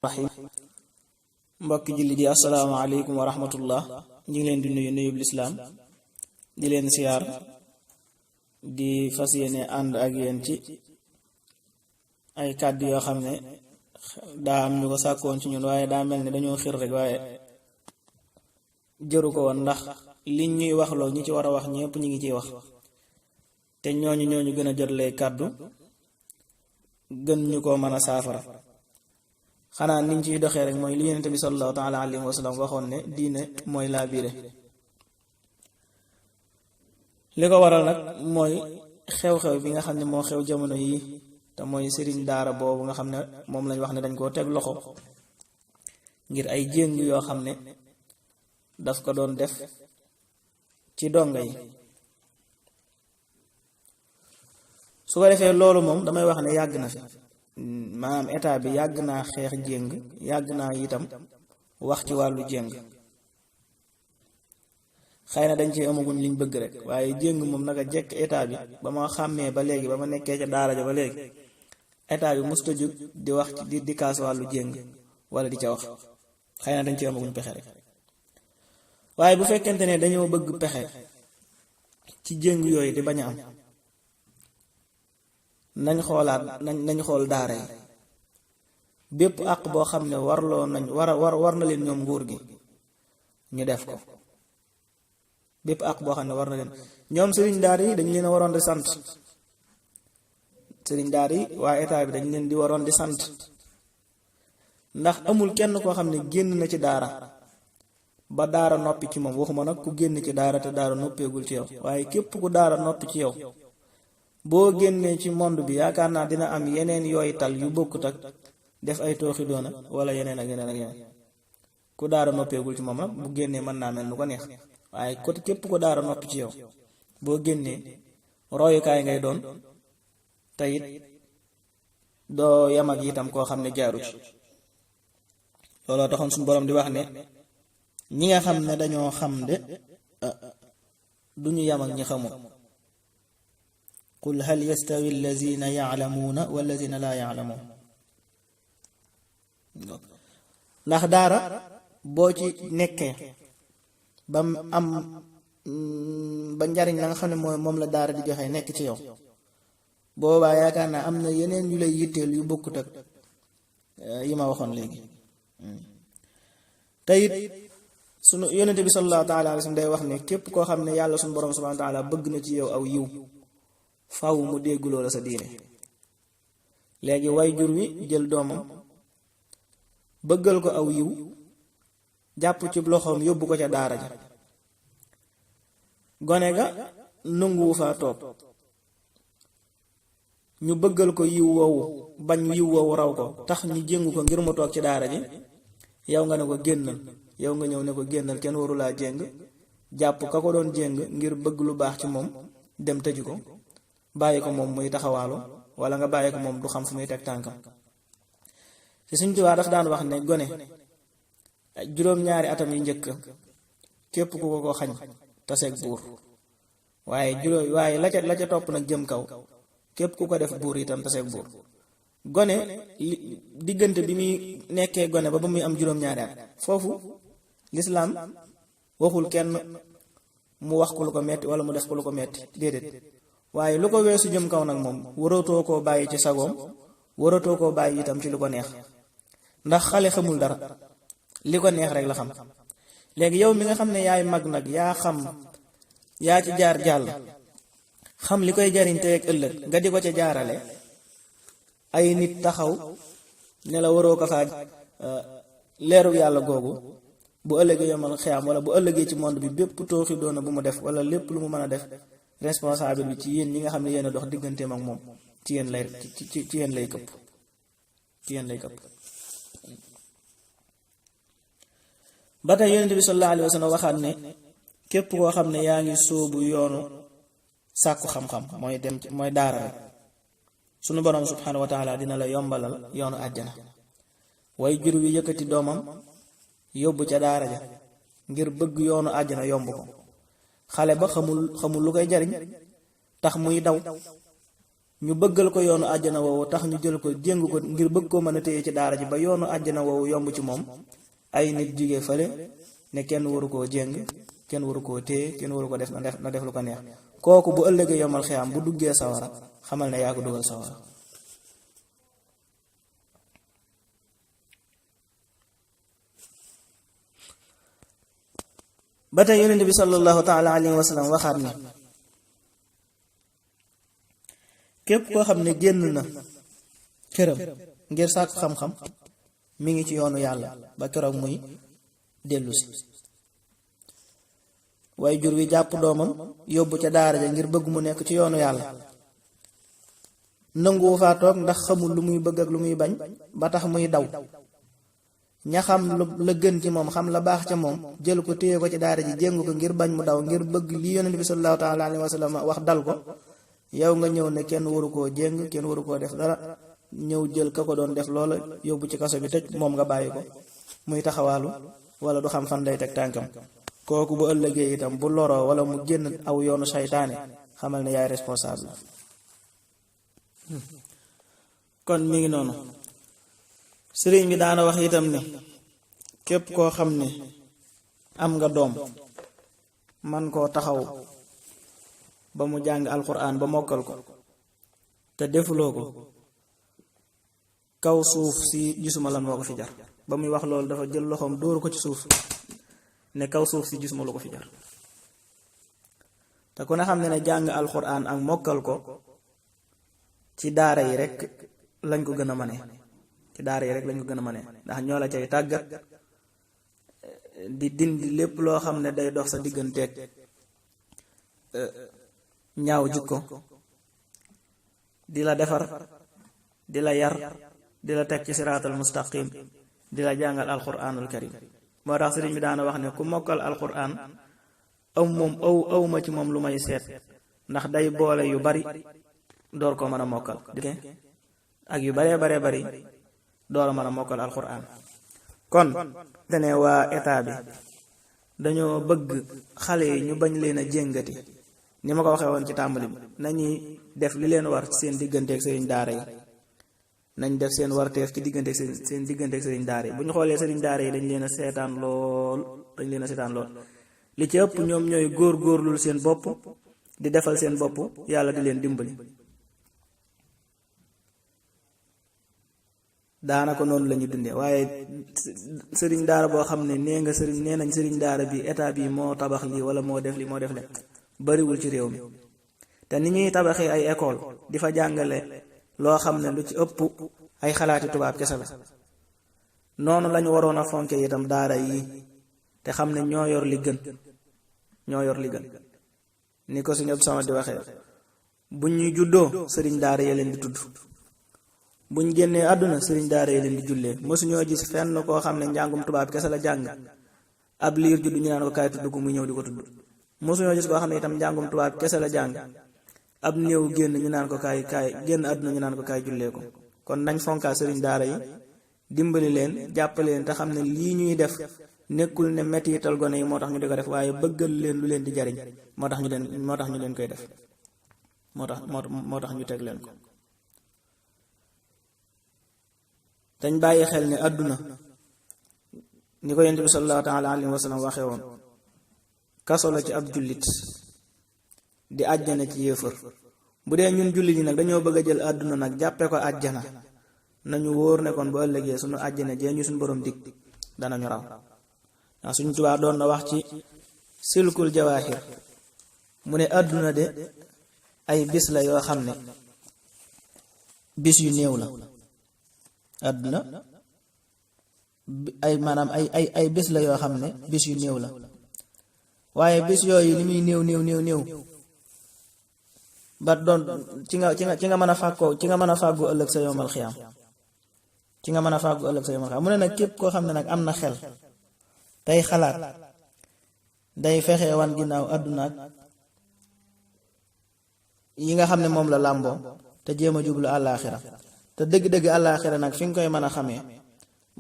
rahim mbokki julli di asalaamaaleykum wa rahmatullah ñu ngi leen di nuyu nuyub lislaam di leen siyaar di fas yéene ànd ak yéen ci ay kàddu yoo xam ne daa am ñu ko sàkkoon ci ñun waaye daa mel ni dañoo xir rek waaye jëru ko woon ndax liñ ñuy waxloo ñi ci war a wax ñëpp ñu ngi ciy wax te ñooñu gën a jot lay kàddu gën ñu koo mën a saafara xanaa niñ ciy doxee rek mooy li Yonent bi sallallahu taala alayhi wa sallam waxoon ne diine mooy laa biire li ko waral nag mooy xew-xew bi nga xam ne moo xew jamono yi te mooy sëriñ daara boobu nga xam ne moom lañ wax ne dañ koo teg loxo ngir ay jéng yoo xam ne daf ko doon def ci donga yi su ko defee loolu moom damay wax ne yàgg na fi maanaam état bi yàgg naa xeex jéng yàgg naa itam wax ci wàllu jéng xëy na dañ ci amaguñ liñ bëgg rek waaye jéng moom naka jekk état bi ba ma xàmmee ba léegi ba ma nekkee ca daara ja ba léegi état bi musta jóg di wax ci di kaas wàllu jéng wala di ca wax xëy na dañ ci amaguñ pexe rek waaye bu fekkente ne dañoo bëgg pexe ci jéng yooyu di bañ a am nañ xool daara yi bépp àq boo xam ne warloo nañ war na leen ñoom nguur gi ñu def ko bépp àq boo xam ne war na leen ñoom sëriñ daara yi dañ leen a waroon di sant sëriñ daara yi waa état bi dañ leen di waroon di sant ndax amul kenn koo xam ne génn na ci daara ba daara noppi ci moom waxuma nag ku génn ci daara te daara noppeegul ci yow waaye képp ku daara noppi ci yow boo génnee ci monde bi yaakaar naa dina am yeneen yooyu tal yu bokkut ak def ay tooxi doona wala yeneen ak yeneen ku daara noppeegul ci moom nag bu génnee mën naa mel nu ko neex waaye côté képp ko daara noppi ci yow boo génnee royukaay ngay doon te it doo yam ak itam koo xam ne jaaru ci looloo taxoon suñu borom di wax ne ñi nga xam ne dañoo xam de duñu yam ak ñi xamul qul hal yastawi allazina ya'lamuuna wallazina laa ya'lamuun ndax daara boo ci nekkee ba am ba njariñ la nga xam ne mooy moom la daara di joxe nekk ci yow boobaa yaakaar naa am na yeneen yu lay yitteel yu bokkut ak yi ma waxoon léegi te it sunu yonente bi sallallahu taala alayhi wa sallam day wax ne képp koo xam ne yàlla sunu borom subhanahu wa taala bëgg na ci yow aw yiw faw mu dégguloo la sa diine léegi way jur wi jël doomam bëggal ko aw yiw jàpp ci loxoom yóbbu ko ca daara ja gone ga nanguwu fa toog ñu bëggal ko yiw woowu bañ yiw woowu raw ko tax ñu jéngu ko ngir mu toog ci daara ji yow nga ne ko génnal yow nga ñëw ne ko génnal kenn warulaa jéng jàpp ka ko doon jéng ngir bëgg lu baax ci moom dem tëju ko bàyyi ko moom muy taxawaalu wala nga bàyyi ko moom du xam fu muy teg tànkam ci Sëñ Tuubaa daf daan wax ne gone juróom-ñaari atam yu njëkk képp ku ko xañ taseeg buur waaye la ca topp nag jëm kaw képp ku ko def buur itam taseeg buur gone diggante bi muy nekkee gone ba muy am juróom-ñaari at foofu lislaam waxul kenn mu wax ko lu ko metti wala mu def ko lu ko metti déedéet waaye lu ko weesu jëm kaw nag moom waratoo koo bàyyi ci sagoom waratoo koo bàyyi itam ci lu ko neex ndax xale xamul dara li ko neex rek la xam léegi yow mi nga xam ne yaay mag nag yaa ci jaar jàll xam li koy jariñ tey ak ëllëg nga di ko ca jaarale ay nit taxaw ne la waroo ko faa leeru yàlla googu bu ëllëgee yomal xiyaam wala bu ëllëgee ci monde bi bépp tooxi doona bu mu def wala lépp lu mu mën a def responsable bi ci yéen ñi nga xam ne yéen a dox digganteem ak moom ci yéen lay këpp ba tey yonent bi sallallahu alayhi wa sallam waxaat ne képp koo xam ne yaa ngi sóobu yoonu sàkku xam-xam mooy daara rek sunu borom subhanahu wa taala dina la yombalal yoonu àjjana way jur wi yëkkati doomam yóbbu ca daara ja ngir bëgg yoonu àjjana yomb ko xale ba xamul lu koy jariñ tax muy daw ñu bëggal ko yoonu àjjana woowu tax ñu jël ko jéng ko ngir bëgg koo mën a téye ci daara ji ba yoonu àjjana woowu yomb ci moom ay nit jugee fële ne kenn waru koo jéng kenn waru koo téye kenn waru ko def na def lu ko neex kooku bu ëllëgee yomal xiyaam bu duggee sawara xamal ne yaa ko dugal sawara ba tey yonent bi sallallahu taala alayhi wa sallam waxaat ni képp koo xam ne génn na këram ngir sàkku xam-xam mi ngi ci yoonu yàlla ba keroog muy dellusi waaye jur wi jàpp doomam yóbbu ca daara ja ngir bëgg mu nekk ci yoonu yàlla nanguwu faa toog ndax xamul lu muy bëgg ak lu muy bañ ba tax muy daw ña xam la gën ci moom xam la baax ca moom jël ko téye ko ci daara ji jéngu ko ngir bañ mu daw ngir bëgg li yonent bi sallallahu taala alayhi wa sallam wax dal ko yow nga ñëw ne kenn waru koo jéng kenn waru koo def dara ñëw jël ka ko doon def loola yóbbu ci kaso bi tëj moom nga bàyyi ko muy taxawaalu wala du xam fan lay teg tànkam kooku bu ëllëgee itam bu loroo wala mu génn aw yoonu saytaane xamal ne yaay responsable kon mi ngi noonu sëriñ bi daana wax itam ne képp koo xam ne am nga doom man koo taxaw ba mu jàng alquran ba mokkal ko te defuloo ko kaw suuf si gisuma lan moo ko fi jar ba muy wax loolu dafa jël loxoom dóoru ko ci suuf ne kaw suuf si gisuma lu ko fi jar te ku ne xam ne ne jàng alquran ak mokkal ko ci daara yi rek lañ ko gën a mane ci daara yi rek lañ ko gën a mane ndax ñoo la cay tàggat di dindi lépp loo xam ne day dox sa digganteeg ñaaw jikko di la defar di la yar di la teg ci siraatal mustaqim di la jàngal alquranul karim moo tax sëriñ bi daana wax ne ku mokkal alquran aw ma ci moom lu may seet ndax day boole yu bari door ko mën a mokkal ak yu baree bari door a mën a mokkal alquran kon te ne waa état bi dañoo bëgg xale yi ñu bañ leen a jéngati ni ma ko waxee woon ci tàmbali bi nañuy def li leen war seen digganteeg sëriñ daara yi nañ def seen warteef ci digganteeg seen digganteeg sëriñ daara yi bu ñu xoolee sëriñ daara yi dañ leen a seetaan lool li ci ëpp ñoom ñooy góorlul seen bopp di defal seen bopp yàlla di leen dimbali daanaka noonu la ñu dundee waaye sëriñ daara boo xam ne nee nañ sëriñ daara bi état bi moo tabax lii wala moo def li bariwul ci réew mi te ni ñuy tabaxee ay école di fa jàngale loo xam ne lu ci ëpp ay xalaati tubaab kese la noonu lañu waroon a fonke itam daara yi te xam ne ñoo yor li gën ni ko suñu sama di waxee buñ ñu juddoo sëriñ daara ya leen di tudd buñ génnee àdduna sëriñ daara ya leen di jullee mosuñoo gis fenn koo xam ne njàngum tubaab kese la jàng ab liir juddu ñu naan ko kaay tudd ko muy ñëw di ko tudd mosuñoo gis koo xam ne itam njàngum tubaab kese la jàng ab néew génn ñu naan ko kaay génn àdduna ñu naan ko kaay jullee ko kon nañ fonkaa sëriñ daara yi dimbali leen jàppale leen te xam ne lii ñuy def nekkul ne mettital gone yi moo tax ñu di ko def waaye bëggal leen lu leen di jariñ moo tax ñu leen koy def moo tax ñu teg leen ko dañ bàyyi xel ne àdduna ni ko yonent bi sallallahu taala alayhi wa sallam waxee woon kaso la ci ab jullit di àjjana ci yéefar bu dee ñun jullit yi nag dañoo bëgg a jël àdduna nag jàppee ko àjjana nañu wóor ne kon bu ëllëgee suñu àjjana jee ñu suñu borom dig danañu raw ndax suñu Tuubaa doon na wax ci silkul jawaahir mu ne àdduna de ay bis la yoo xam ne bis yu néew la àdduna ay maanaam ay bis la yoo xam ne bis yu néew la waaye bis yooyu li muy néew ba doon ci nga mën a fàggu ëllëg sa yowmal xiyaam mu ne nag képp koo xam ne nag am na xel tey xalaat day fexe wan ginnaaw àdduna ak yi nga xam ne moom la làmboo te jéem a jublu àllaaxira te dëgg-dëgg àllaaxira nag fi nga koy mën a xamee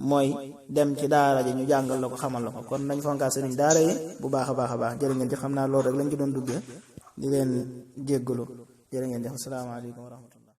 mooy dem ci daara ji ñu jàngal la ko xamal la ko kon nañ fonkaa sëriñ daara yi bu baax a baax jërë ngeen jëf xam naa loolu rek lañ ci doon duggee di leen jéggalu jërë ngeen jëf asalaamaaleykum wa rahmatullah